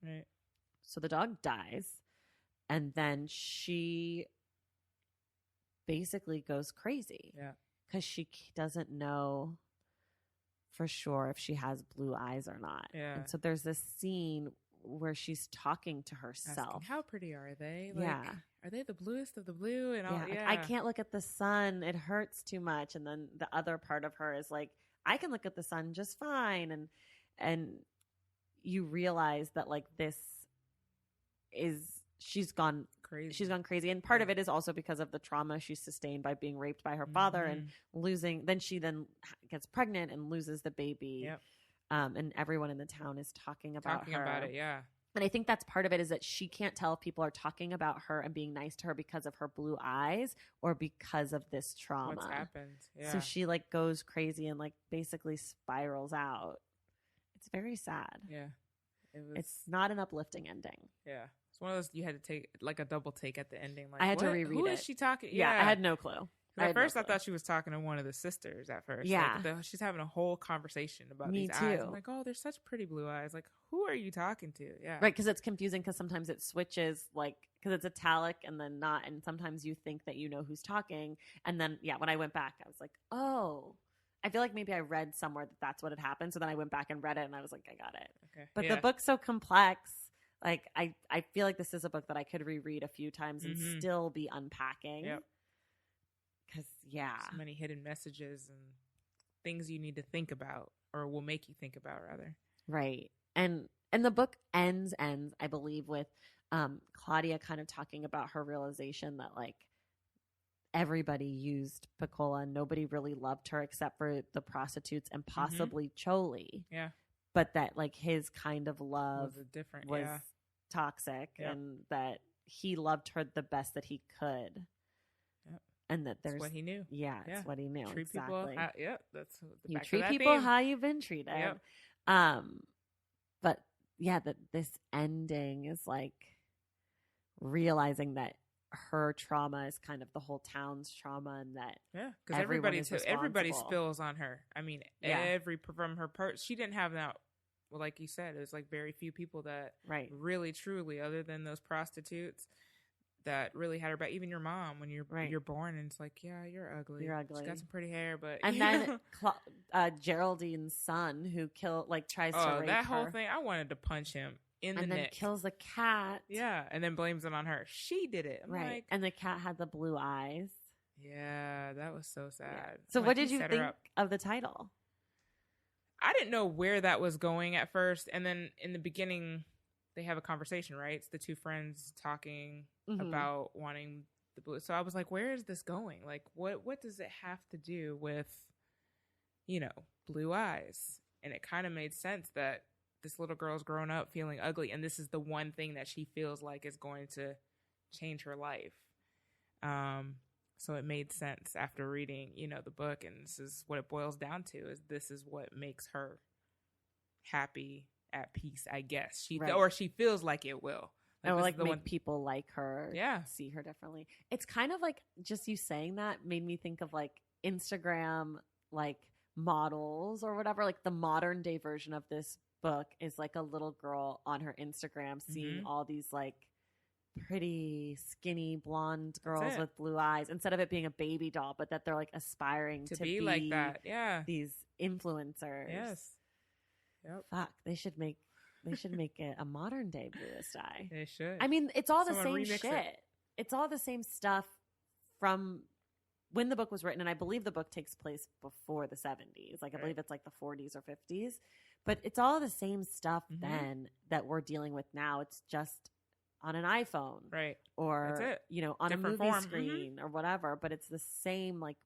Right. So the dog dies. And then she basically goes crazy. Yeah. Because she doesn't know for sure if she has blue eyes or not. Yeah. And so there's this scene where she's talking to herself. Asking, how pretty are they? Like, yeah. Are they the bluest of the blue? And all, like, I can't look at the sun. It hurts too much. And then the other part of her is like, I can look at the sun just fine. And you realize that like she's gone crazy. She's gone crazy. And part of it is also because of the trauma she sustained by being raped by her father and losing. Then she gets pregnant and loses the baby. Yep. And everyone in the town is talking about her. Yeah. And I think that's part of it is that she can't tell if people are talking about her and being nice to her because of her blue eyes or because of this trauma. What's happened. Yeah. So she like goes crazy and like basically spirals out. It's very sad. Yeah. It's not an uplifting ending. Yeah. It's one of those you had to take like a double take at the ending. Like, I had to reread Who it. is she talking? Yeah, I had no clue. At first, I thought she was talking to one of the sisters at first. Yeah. Like, she's having a whole conversation about Me these too. eyes. I'm like, oh, they're such pretty blue eyes. Like, who are you talking to? Yeah. Right, because it's confusing because sometimes it switches, like, because it's italic and then not. And sometimes you think that you know who's talking. And then, yeah, when I went back, I was like, oh. I feel like maybe I read somewhere that that's what had happened. So then I went back and read it and I was like, I got it. Okay. But the book's so complex. Like, I feel like this is a book that I could reread a few times and still be unpacking. Yep. Because, yeah. So many hidden messages and things you need to think about or will make you think about, rather. Right. And the book ends, I believe, with Claudia kind of talking about her realization that, like, everybody used Picola and nobody really loved her except for the prostitutes and possibly Choli. Yeah. But that, like, his kind of love was toxic and that he loved her the best that he could. Yep. And that that's what he knew. Yeah, it's what he knew. Treat exactly. people. That's you treat people how you've been treated. Yep. But yeah, that this ending is like realizing that her trauma is kind of the whole town's trauma, and that because everybody responsible. spills on her. I mean, from her part, she didn't have that. Well, like you said, it was like very few people that really truly, other than those prostitutes, that really had her back. Even your mom, when you're born, and it's like, yeah, you're ugly. She's got some pretty hair, but and then Geraldine's son, who tries to rape that her. whole thing. I wanted to punch him in the neck. And then kills the cat. Yeah, and then blames it on her. She did it. I'm like, and the cat had the blue eyes. Yeah, that was so sad. Yeah. So what did you think of the title? I didn't know where that was going at first, and then in the beginning, they have a conversation, right? It's the two friends talking about wanting the blue. So I was like, where is this going? Like, what does it have to do with, blue eyes? And it kind of made sense that this little girl's grown up feeling ugly, and this is the one thing that she feels like is going to change her life. So it made sense after reading, the book, and this is what it boils down to, is this is what makes her happy, at peace, I guess. Or she feels like it will. Make people like her, see her differently. It's kind of like, just you saying that made me think of like Instagram, like models or whatever. Like the modern day version of this book is like a little girl on her Instagram seeing all these like pretty skinny blonde girls with blue eyes, instead of it being a baby doll, but that they're like aspiring to be like that. Yeah, these influencers. Yes. Yep. Fuck, they should make it a modern day Bluest Eye. They should. I mean, it's all the same shit. It's all the same stuff from when the book was written, and I believe the book takes place before the 70s. Like I believe it's like the 40s or 50s, but it's all the same stuff then that we're dealing with now. It's just on an iPhone, right? Or on different a movie screen or whatever. But it's the same like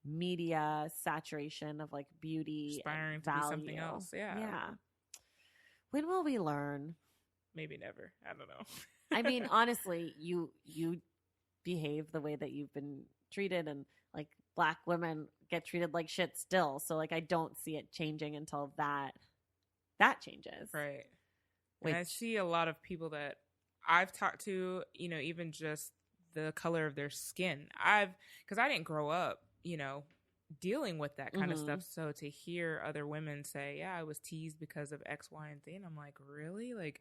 media saturation of like beauty, aspiring to be something else. Yeah. When will we learn? Maybe never. I don't know. I mean, honestly, you behave the way that you've been treated, and like Black women get treated like shit still. So like I don't see it changing until that changes. Right. And I see a lot of people that I've talked to, even just the color of their skin. Because I didn't grow up, dealing with that kind of stuff. So to hear other women say, yeah, I was teased because of X, Y, and Z. And I'm like, really? Like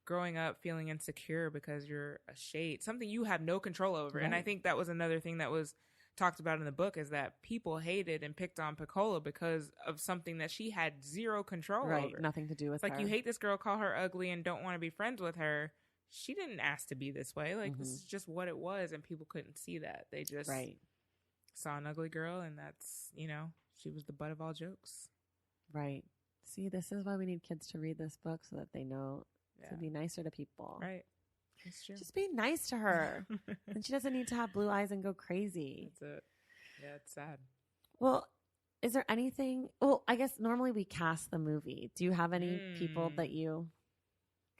growing up feeling insecure because you're a shade, something you have no control over. Right. And I think that was another thing that was talked about in the book, is that people hated and picked on Pecola because of something that she had zero control over. Nothing to do with her. Like you hate this girl, call her ugly, and don't want to be friends with her. She didn't ask to be this way. Like this is just what it was, and people couldn't see that. They just saw an ugly girl, and that's, she was the butt of all jokes. Right. See, this is why we need kids to read this book, so that they know to be nicer to people. Right. That's true. Just be nice to her. And she doesn't need to have blue eyes and go crazy. That's it. Yeah, it's sad. Well, is there anything? Well, I guess normally we cast the movie. Do you have any people that you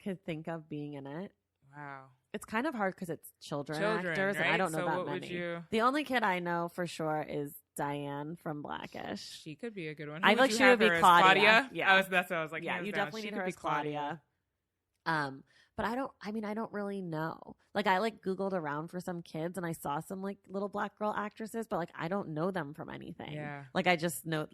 could think of being in it? Wow. It's kind of hard because it's children actors, right? and I don't know so that what many. Would you... The only kid I know for sure is Diane from Blackish. She could be a good one. I feel like she would be Claudia. Yeah, that's what I was like. Yeah, you definitely need her as Claudia. But I don't really know. Like I Googled around for some kids, and I saw some like little Black girl actresses, but like I don't know them from anything. Yeah. Like I just know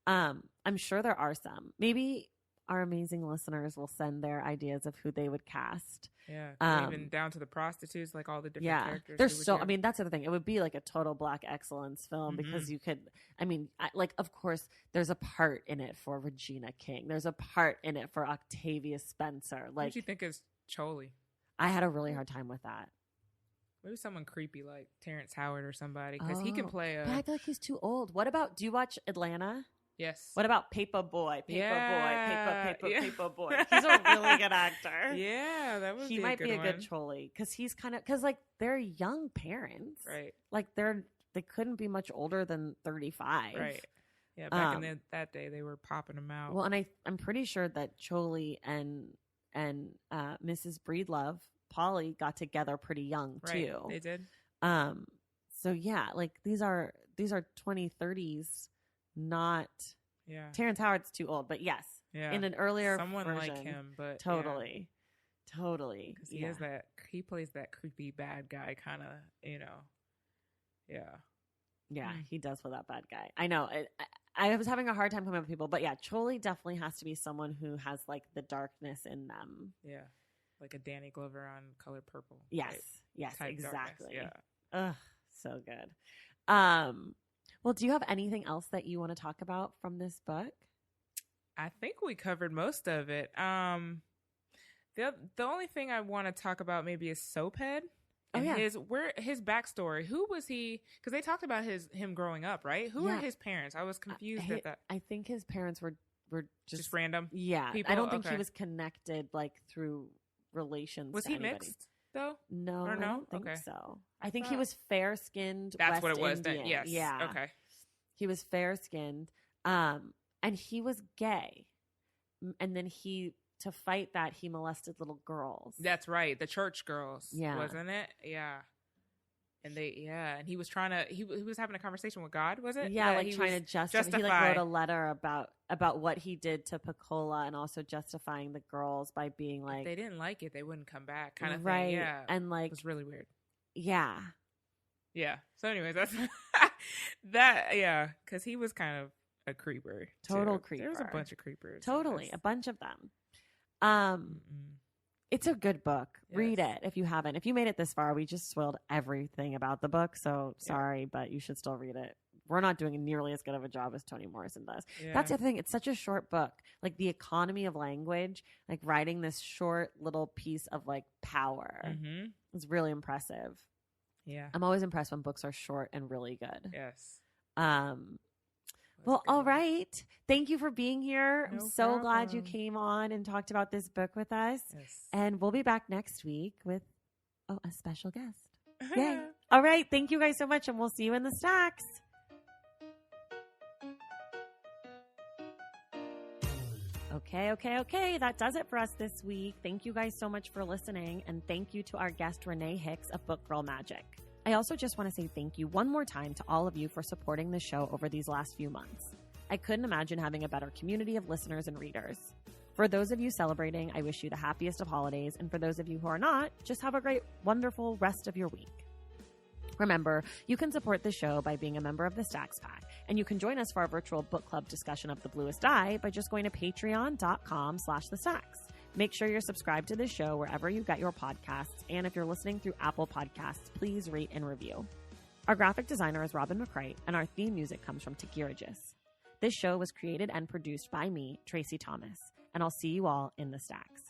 I'm sure there are some. Maybe our amazing listeners will send their ideas of who they would cast. Yeah. Even down to the prostitutes, like all the different characters. There's so, I mean, that's the other thing. It would be like a total Black excellence film because you could, of course, there's a part in it for Regina King. There's a part in it for Octavia Spencer. What do you think is Choli? I had a really hard time with that. Maybe someone creepy like Terrence Howard or somebody, because he can play a... But I feel like he's too old. What about, do you watch Atlanta? Yes. What about Paper Boy? Paper Boy. He's a really good actor. Yeah, that would he be might a good be a one. good Choli, because he's kind of, because like they're young parents, right? Like they couldn't be much older than 35, right? Yeah, back in that day, they were popping them out. Well, and I'm pretty sure that Choli and Mrs. Breedlove, Polly, got together pretty young too. They did. So yeah, like these are 2030s. Not Terrence Howard's too old, but yes, in an earlier someone version, like him, but totally. Totally. Because he plays that creepy bad guy kind of, Yeah. Yeah, he does play that bad guy. I know. I was having a hard time coming up with people, but yeah, Choli definitely has to be someone who has like the darkness in them. Yeah. Like a Danny Glover on Color Purple. Yes. Type, Yes, type exactly. Darkness. Yeah. Ugh, so good. Well, do you have anything else that you want to talk about from this book? I think we covered most of it. The only thing I want to talk about maybe is Soaphead. And his backstory. Who was he? Because they talked about him growing up, right? Who were his parents? I was confused at that. I think his parents were just random. Yeah, people? I don't think he was connected like through relations. Was to he anybody. Mixed though? No, or no? I don't think Okay. so. I think he was fair skinned. That's West what it was. Indian. Then yes. Yeah. Okay. He was fair skinned, and he was gay, and then to fight that he molested little girls. That's right, the church girls. Yeah, wasn't it? Yeah. And and he was trying to. He was having a conversation with God. Was it? Yeah, like trying to justify. He like wrote a letter about what he did to Pecola, and also justifying the girls by being like, if they didn't like it, they wouldn't come back, kind of right. thing. Yeah, and like it was really weird. Yeah. Yeah. So, anyways, that's that. Yeah, because he was kind of a creeper. Total creeper. There was a bunch of creepers. Totally, a bunch of them. It's a good book. Yes. Read it if you haven't. If you made it this far, we just spoiled everything about the book. So sorry, but you should still read it. We're not doing nearly as good of a job as Toni Morrison does. Yeah. That's the other thing. It's such a short book. Like the economy of language, like writing this short little piece of like power is really impressive. Yeah. I'm always impressed when books are short and really good. Yes. Well, all right. Thank you for being here. No I'm so problem. glad you came on and talked about this book with us. Yes. And we'll be back next week with a special guest. Yay. All right. Thank you guys so much, and we'll see you in the stacks. Okay. That does it for us this week. Thank you guys so much for listening, and thank you to our guest, Renée Hicks of Book Girl Magic. I also just want to say thank you one more time to all of you for supporting the show over these last few months. I couldn't imagine having a better community of listeners and readers. For those of you celebrating, I wish you the happiest of holidays, and for those of you who are not, just have a great, wonderful rest of your week. Remember, you can support the show by being a member of the Stacks Pack, and you can join us for our virtual book club discussion of The Bluest Eye by just going to patreon.com/thestacks. Make sure you're subscribed to this show wherever you get your podcasts, and if you're listening through Apple Podcasts, please rate and review. Our graphic designer is Robin McCright, and our theme music comes from Takiragis. This show was created and produced by me, Tracy Thomas, and I'll see you all in the stacks.